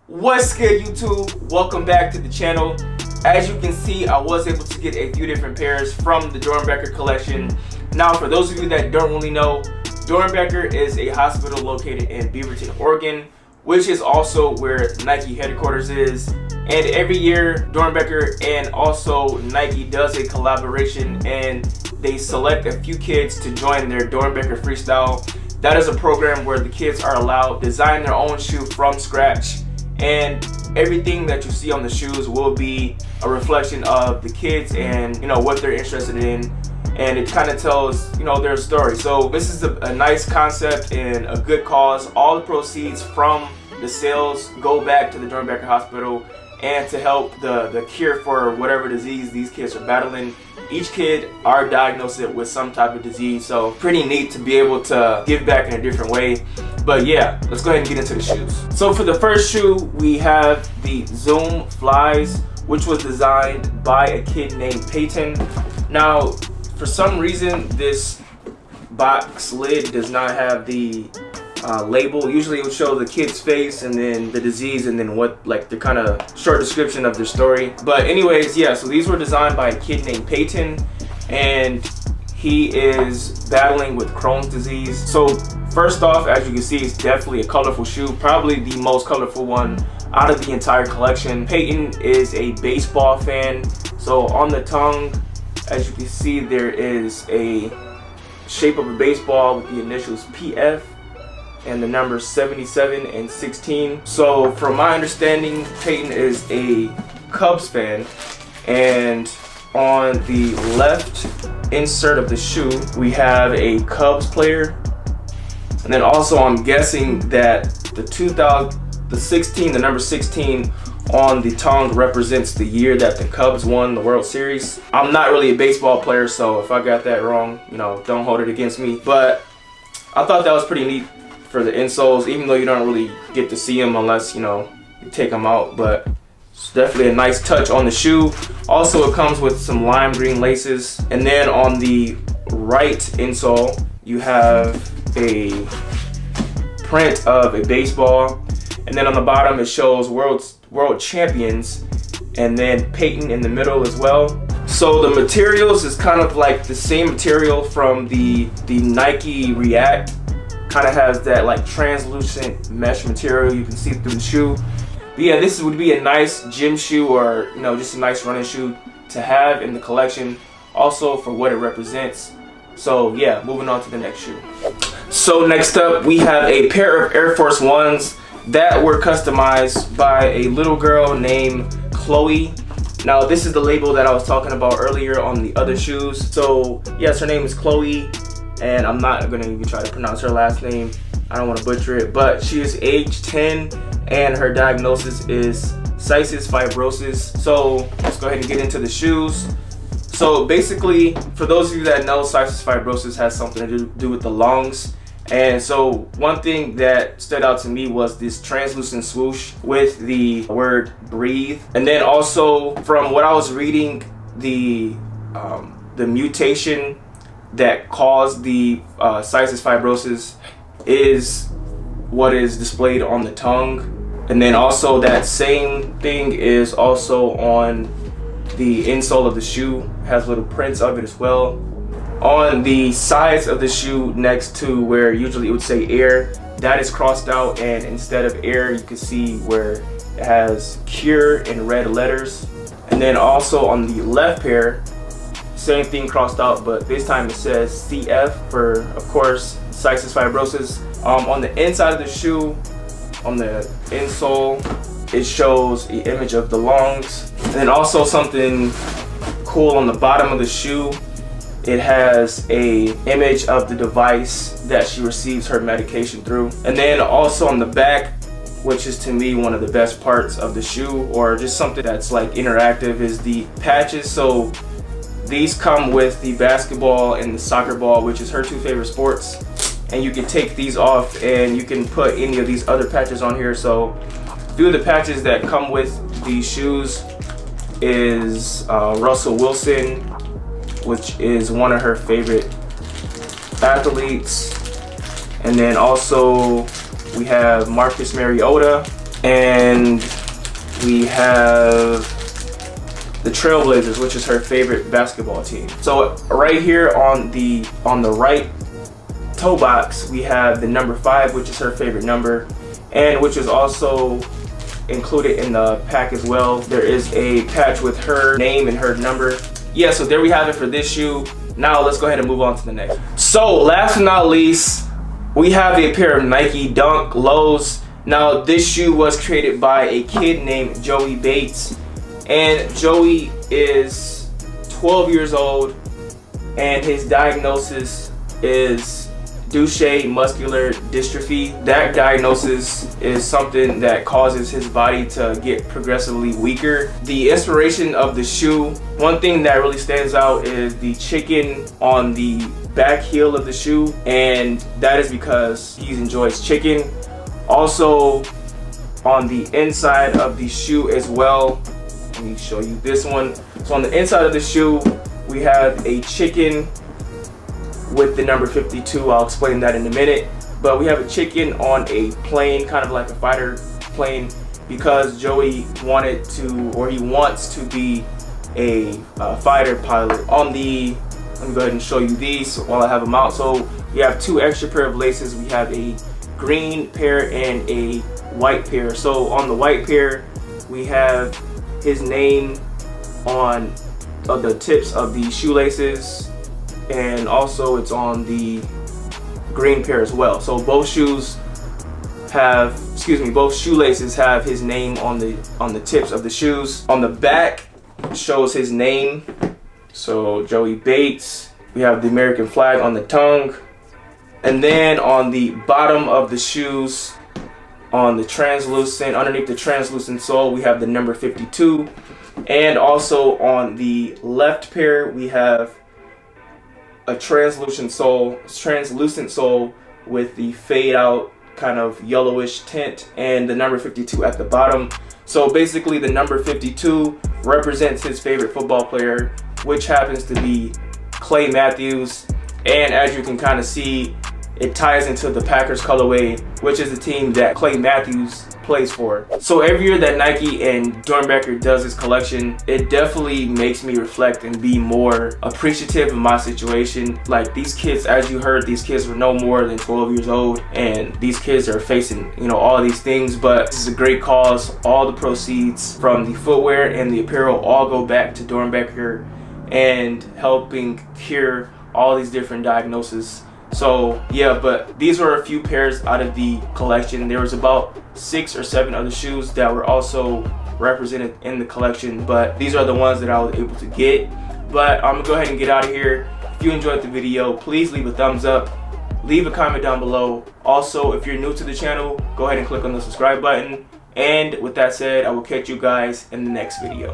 What's good, YouTube? Welcome back to the channel. As you can see, I was able to get a few different pairs from the Doernbecher collection. Now, for those of you that don't really know, Doernbecher is a hospital located in Beaverton, Oregon, which is also where Nike headquarters is. And every year, Doernbecher and also Nike does a collaboration, and they select a few kids to join their Doernbecher Freestyle. That is a program where the kids are allowed to design their own shoe from scratch, and everything that you see on the shoes will be a reflection of the kids and what they're interested in, and it kind of tells their story. So this is a nice concept and a good cause. All the proceeds from the sales go back to the Doernbecher Hospital and to help the cure for whatever disease these kids are battling. Each kid are diagnosed with some type of disease, so pretty neat to be able to give back in a different way. But yeah, let's go ahead and get into the shoes. So for the first shoe, we have the Zoom Flies, which was designed by a kid named Peyton. Now, for some reason, this box lid does not have the label. Usually it would show the kid's face and then the disease and then what, like, the kind of short description of their story. But anyways, yeah, so these were designed by a kid named Peyton, and he is battling with Crohn's disease. So first off, as you can see, it's definitely a colorful shoe, probably the most colorful one out of the entire collection. Peyton is a baseball fan, so on the tongue, as you can see, there is a shape of a baseball with the initials PF and the numbers 77 and 16. So from my understanding, Peyton is a Cubs fan, and on the left insert of the shoe, we have a Cubs player. And then also, I'm guessing that the number 16 on the tongue represents the year that the Cubs won the World Series. I'm not really a baseball player, so if I got that wrong, don't hold it against me. But I thought that was pretty neat for the insoles, even though you don't really get to see them unless you take them out. But it's definitely a nice touch on the shoe. Also, it comes with some lime green laces. And then on the right insole, you have a print of a baseball. And then on the bottom, it shows world champions, and then Peyton in the middle as well. So the materials is kind of like the same material from the Nike React. Kind of has that like translucent mesh material you can see through the shoe. But yeah, this would be a nice gym shoe, or just a nice running shoe to have in the collection, also for what it represents. So yeah, moving on to the next shoe. So next up, we have a pair of Air Force Ones that were customized by a little girl named Chloe. Now, this is the label that I was talking about earlier on the other shoes. So yes, her name is Chloe, and I'm not gonna even try to pronounce her last name. I don't want to butcher it, but she is age 10 and her diagnosis is cystic fibrosis. So let's go ahead and get into the shoes. So basically, for those of you that know, cystic fibrosis has something to do with the lungs. And so one thing that stood out to me was this translucent swoosh with the word breathe. And then also, from what I was reading, the mutation that caused the cystic fibrosis is what is displayed on the tongue. And then also that same thing is also on the insole of the shoe, has little prints of it as well. On the sides of the shoe, next to where usually it would say air, that is crossed out, and instead of air, you can see where it has cure in red letters. And then also on the left pair, same thing crossed out, but this time it says CF for, of course, cystic fibrosis. On the inside of the shoe, on the insole, it shows the image of the lungs. And then also something cool on the bottom of the shoe, it has a image of the device that she receives her medication through. And then also on the back, which is to me one of the best parts of the shoe, or just something that's like interactive, is the patches. So these come with the basketball and the soccer ball, which is her two favorite sports. And you can take these off and you can put any of these other patches on here. So a few of the patches that come with these shoes is Russell Wilson, which is one of her favorite athletes. And then also we have Marcus Mariota, And we have the Trailblazers, which is her favorite basketball team. So right here on the right toe box, we have the number 5, which is her favorite number, and which is also included in the pack as well. There is a patch with her name and her number. Yeah, so there we have it for this shoe. Now let's go ahead and move on to the next. So last but not least, we have a pair of Nike Dunk Lows. Now this shoe was created by a kid named Joey Bates, and Joey is 12 years old, and his diagnosis is Duchenne muscular dystrophy. That diagnosis is something that causes his body to get progressively weaker. The inspiration of the shoe, one thing that really stands out is the chicken on the back heel of the shoe, and that is because he enjoys chicken. Also on the inside of the shoe as well, let me show you this one. So on the inside of the shoe, we have a chicken with the number 52. I'll explain that in a minute. But we have a chicken on a plane, kind of like a fighter plane, because Joey wanted to, or he wants to be a fighter pilot. Let me go ahead and show you these while I have them out. So we have 2 extra pair of laces. We have a green pair and a white pair. So on the white pair, we have his name on the tips of the shoelaces, and also it's on the green pair as well. So both shoelaces have his name on the tips of the shoes. On the back shows his name. So Joey Bates. We have the American flag on the tongue. And then on the bottom of the shoes, underneath the translucent sole, we have the number 52. And also on the left pair, we have a translucent sole with the fade out kind of yellowish tint, and the number 52 at the bottom. So basically the number 52 represents his favorite football player, which happens to be Clay Matthews. And as you can kind of see, it ties into the Packers colorway, which is the team that Clay Matthews plays for. So every year that Nike and Doernbecher does this collection, it definitely makes me reflect and be more appreciative of my situation. Like these kids, as you heard, these kids were no more than 12 years old, and these kids are facing, all of these things, but this is a great cause. All the proceeds from the footwear and the apparel all go back to Doernbecher and helping cure all these different diagnoses. So yeah, but these were a few pairs out of the collection. There was about 6 or 7 other shoes that were also represented in the collection, but these are the ones that I was able to get. But I'm gonna go ahead and get out of here. If you enjoyed the video, please leave a thumbs up, leave a comment down below. Also, if you're new to the channel, go ahead and click on the subscribe button. And with that said, I will catch you guys in the next video.